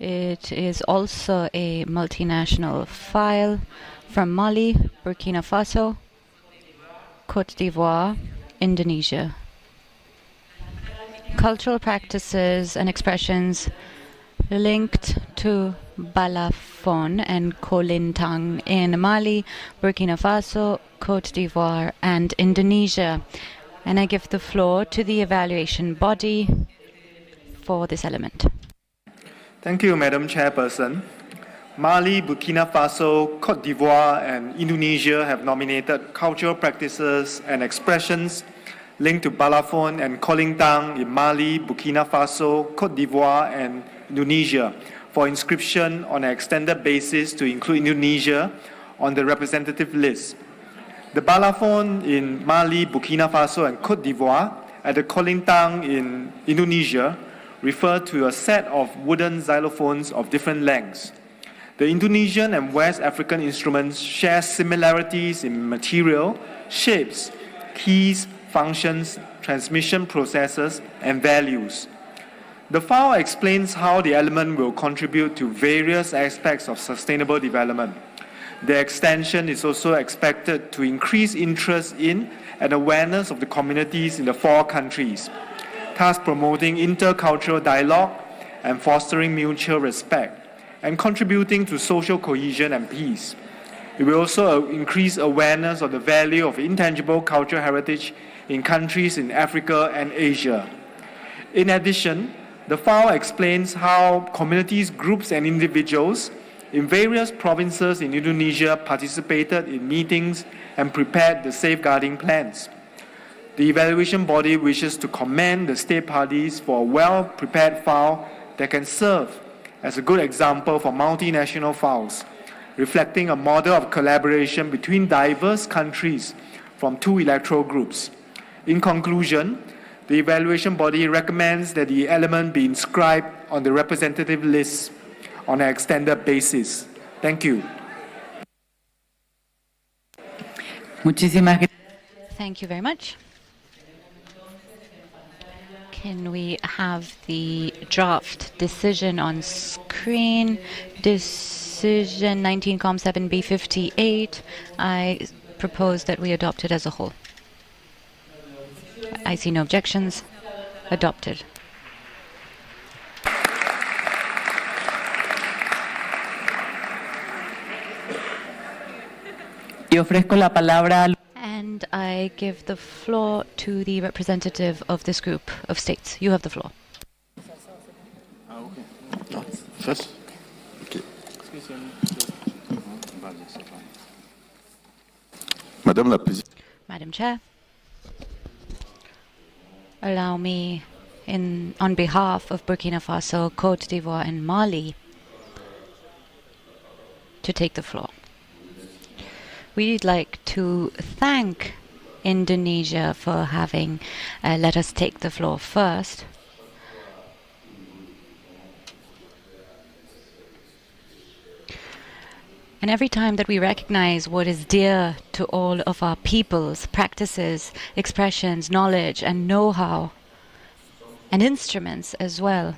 It is also a multinational file from Mali, Burkina Faso, Côte d'Ivoire, Indonesia. Cultural practices and expressions linked to balafon and Kolintang in Mali, Burkina Faso, Côte d'Ivoire, and Indonesia. And I give the floor to the evaluation body for this element. Thank you, Madam Chairperson. Mali, Burkina Faso, Côte d'Ivoire, and Indonesia have nominated cultural practices and expressions linked to balafon and Kolintang in Mali, Burkina Faso, Côte d'Ivoire, and Indonesia for inscription on an extended basis to include Indonesia on the representative list. The balafon in Mali, Burkina Faso, and Côte d'Ivoire, and the Kolintang in Indonesia refer to a set of wooden xylophones of different lengths. The Indonesian and West African instruments share similarities in material, shapes, keys, functions, transmission processes, and values. The file explains how the element will contribute to various aspects of sustainable development. The extension is also expected to increase interest in and awareness of the communities in the 4 countries, thus promoting intercultural dialogue and fostering mutual respect, and contributing to social cohesion and peace. It will also increase awareness of the value of intangible cultural heritage in countries in Africa and Asia. In addition, the file explains how communities, groups, and individuals in various provinces in Indonesia participated in meetings and prepared the safeguarding plans. The evaluation body wishes to commend the state parties for a well-prepared file that can serve as a good example for multinational files, reflecting a model of collaboration between diverse countries from 2 electoral groups. In conclusion, the evaluation body recommends that the element be inscribed on the representative list on an extended basis. Thank you. Thank you very much. Can we have the draft decision on screen? Decision 19Com7B58. I propose that we adopt it as a whole. I see no objections. Adopted. And I give the floor to the representative of this group of states. You have the floor. First? Okay. Madam Chair, allow me, on behalf of Burkina Faso, Côte d'Ivoire, and Mali, to take the floor. We'd like to thank Indonesia for having let us take the floor first. And every time that we recognize what is dear to all of our peoples, practices, expressions, knowledge, and know-how, and instruments as well,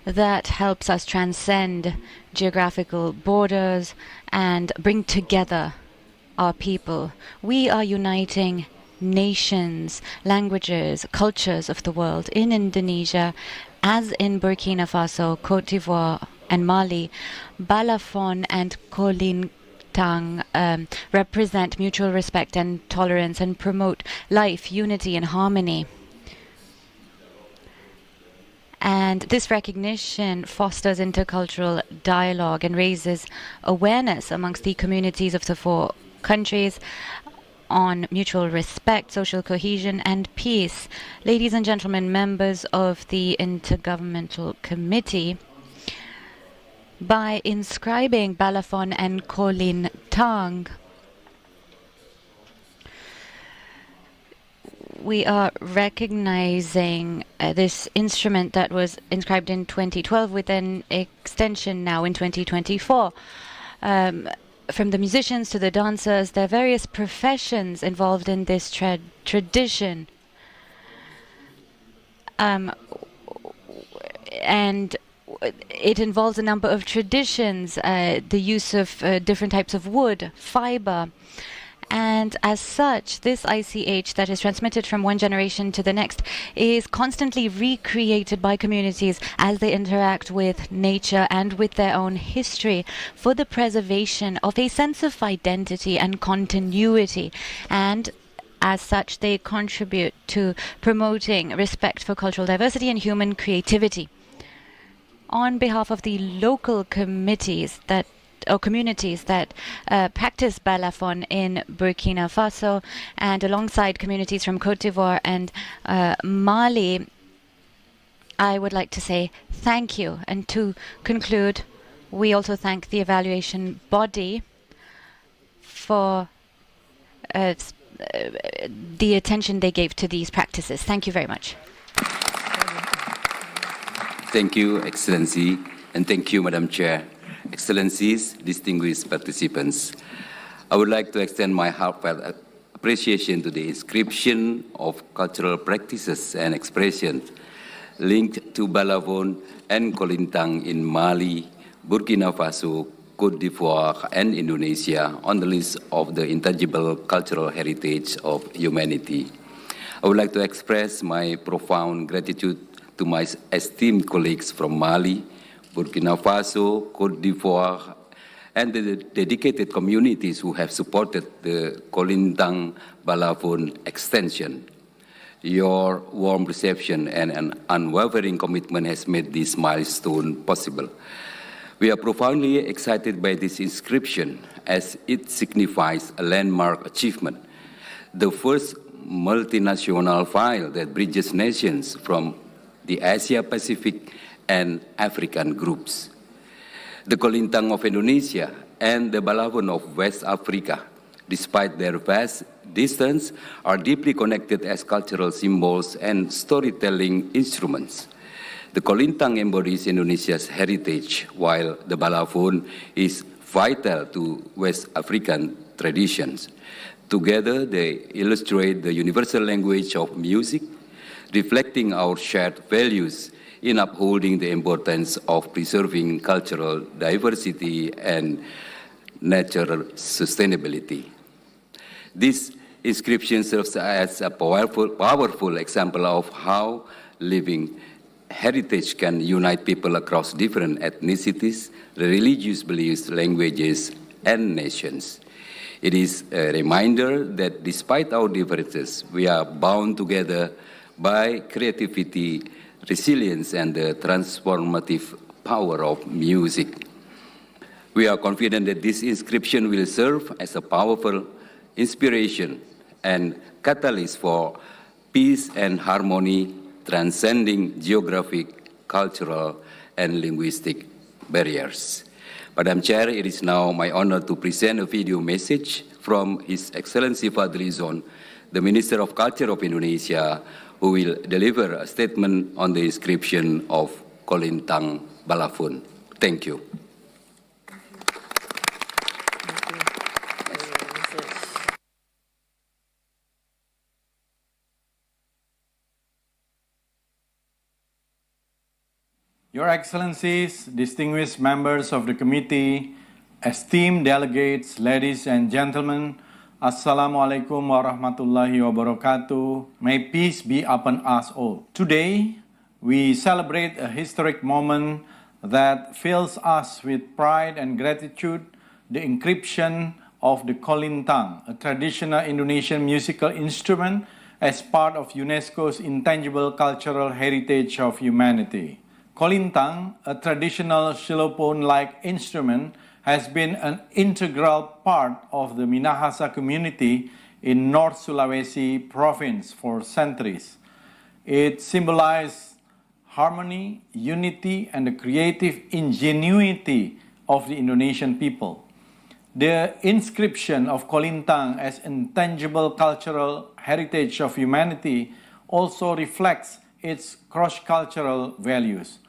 that helps us transcend geographical borders and bring together our people. We are uniting nations, languages, cultures of the world in Indonesia, as in Burkina Faso, Côte d'Ivoire, and Mali. Balafon and Kolintang represent mutual respect and tolerance and promote life, unity, and harmony. And this recognition fosters intercultural dialogue and raises awareness amongst the communities of the 4 countries on mutual respect, social cohesion, and peace. Ladies and gentlemen, members of the Intergovernmental Committee, by inscribing Balafon and Kolintang, we are recognizing this instrument that was inscribed in 2012 with an extension now in 2024. From the musicians to the dancers, there are various professions involved in this tradition. And it involves a number of traditions, the use of different types of wood, fiber. And as such, this ICH that is transmitted from one generation to the next is constantly recreated by communities as they interact with nature and with their own history for the preservation of a sense of identity and continuity. And as such, they contribute to promoting respect for cultural diversity and human creativity. On behalf of the local committees or communities that practice balafon in Burkina Faso, and alongside communities from Côte d'Ivoire and Mali, I would like to say thank you. And to conclude, we also thank the evaluation body for the attention they gave to these practices. Thank you very much. Thank you, Excellency, and thank you, Madam Chair. Excellencies, distinguished participants, I would like to extend my heartfelt appreciation to the inscription of cultural practices and expressions linked to balafon and Kolintang in Mali, Burkina Faso, Côte d'Ivoire, and Indonesia on the list of the intangible cultural heritage of humanity. I would like to express my profound gratitude to my esteemed colleagues from Mali, Burkina Faso, Côte d'Ivoire, and the dedicated communities who have supported the Kolintang balafon extension. Your warm reception and an unwavering commitment has made this milestone possible. We are profoundly excited by this inscription as it signifies a landmark achievement, the first multinational file that bridges nations from the Asia-Pacific and African groups. The Kolintang of Indonesia and the balafon of West Africa, despite their vast distance, are deeply connected as cultural symbols and storytelling instruments. The Kolintang embodies Indonesia's heritage, while the balafon is vital to West African traditions. Together, they illustrate the universal language of music, reflecting our shared values in upholding the importance of preserving cultural diversity and natural sustainability. This inscription serves as a powerful example of how living heritage can unite people across different ethnicities, religious beliefs, languages, and nations. It is a reminder that despite our differences, we are bound together by creativity, resilience, and the transformative power of music. We are confident that this inscription will serve as a powerful inspiration and catalyst for peace and harmony, transcending geographic, cultural, and linguistic barriers. Madam Chair, it is now my honor to present a video message from His Excellency Fadli Zon, the Minister of Culture of Indonesia, who will deliver a statement on the inscription of Kolintang balafon. Thank you. Your Excellencies, distinguished members of the committee, esteemed delegates, ladies and gentlemen, Assalamualaikum warahmatullahi wabarakatuh. May peace be upon us all. Today, we celebrate a historic moment that fills us with pride and gratitude, the inscription of the Kolintang, a traditional Indonesian musical instrument as part of UNESCO's intangible cultural heritage of humanity. Kolintang, a traditional xylophone-like instrument, has been an integral part of the Minahasa community in North Sulawesi province for centuries. It symbolizes harmony, unity, and the creative ingenuity of the Indonesian people. The inscription of Kolintang as intangible cultural heritage of humanity also reflects its cross-cultural values.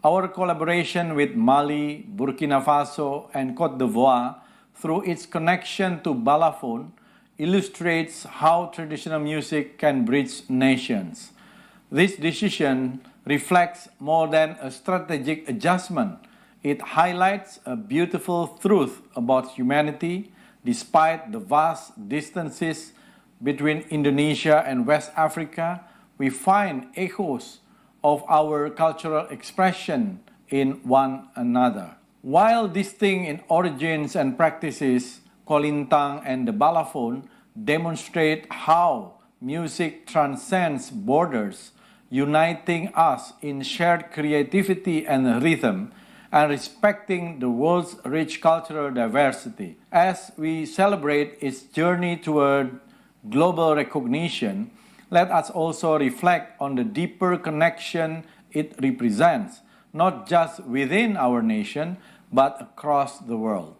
Our collaboration with Mali, Burkina Faso, and Côte d'Ivoire through its connection to balafon illustrates how traditional music can bridge nations. This decision reflects more than a strategic adjustment. It highlights a beautiful truth about humanity. Despite the vast distances between Indonesia and West Africa, we find echoes of our cultural expression in one another. While distinct in origins and practices, Kolintang and the balafon demonstrate how music transcends borders, uniting us in shared creativity and rhythm, and respecting the world's rich cultural diversity. As we celebrate its journey toward global recognition, let us also reflect on the deeper connection it represents, not just within our nation, but across the world.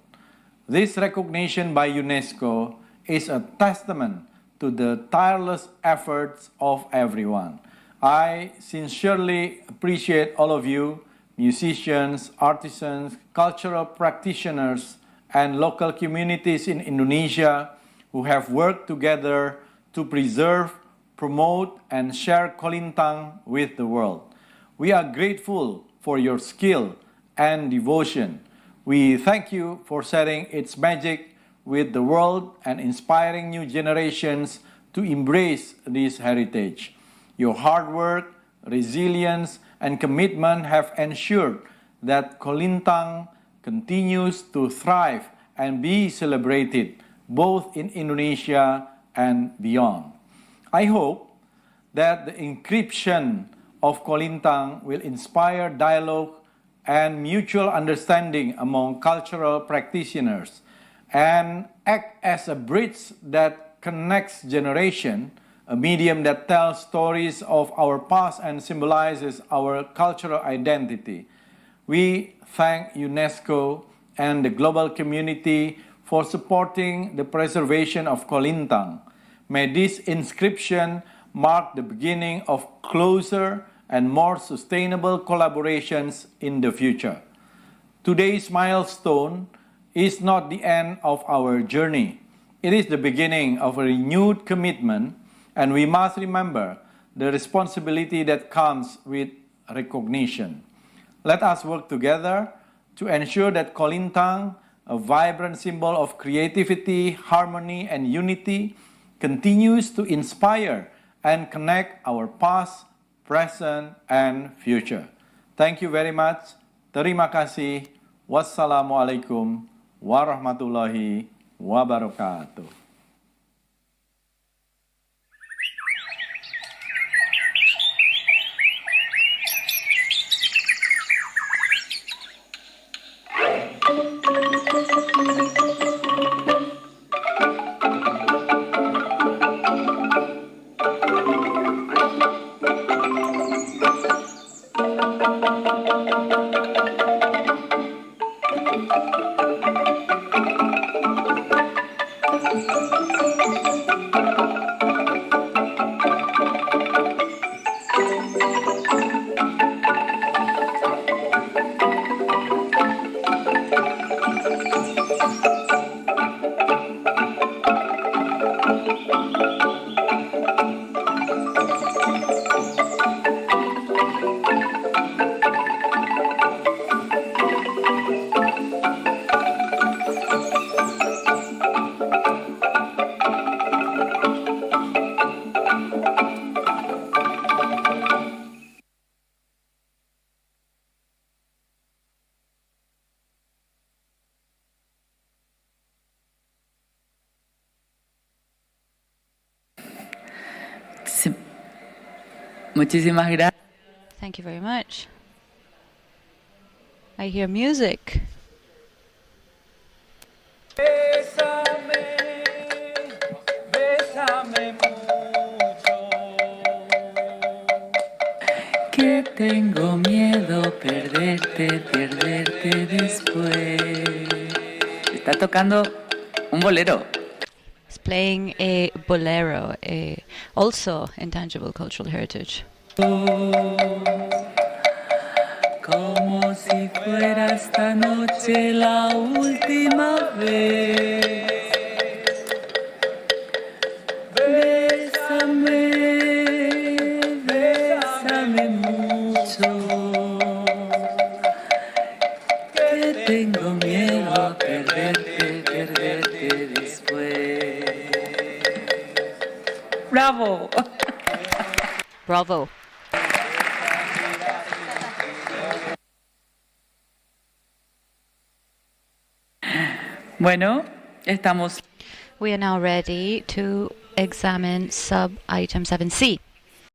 This recognition by UNESCO is a testament to the tireless efforts of everyone. I sincerely appreciate all of you, musicians, artisans, cultural practitioners, and local communities in Indonesia who have worked together to preserve, promote, and share Kolintang with the world. We are grateful for your skill and devotion. We thank you for sharing its magic with the world and inspiring new generations to embrace this heritage. Your hard work, resilience, and commitment have ensured that Kolintang continues to thrive and be celebrated both in Indonesia and beyond. I hope that the encryption of Kolintang will inspire dialogue and mutual understanding among cultural practitioners and act as a bridge that connects generations, a medium that tells stories of our past and symbolizes our cultural identity. We thank UNESCO and the global community for supporting the preservation of Kolintang. May this inscription mark the beginning of closer and more sustainable collaborations in the future. Today's milestone is not the end of our journey. It is the beginning of a renewed commitment, and we must remember the responsibility that comes with recognition. Let us work together to ensure that Kolintang, a vibrant symbol of creativity, harmony, and unity, continues to inspire and connect our past, present, and future. Thank you very much. Terima kasih. Wassalamualaikum warahmatullahi wabarakatuh. Muchísimas gracias. Thank you very much. I hear music. Bésame, bésame mucho. Que tengo miedo perderte después. Está tocando un bolero. It's playing a bolero, also intangible cultural heritage. Como si fuera esta noche la última vez. Bésame, bésame mucho. tengo miedo a perderte, perderte después. ¡Bravo! Bravo. Bueno, estamos. We are now ready to examine sub-item 7C.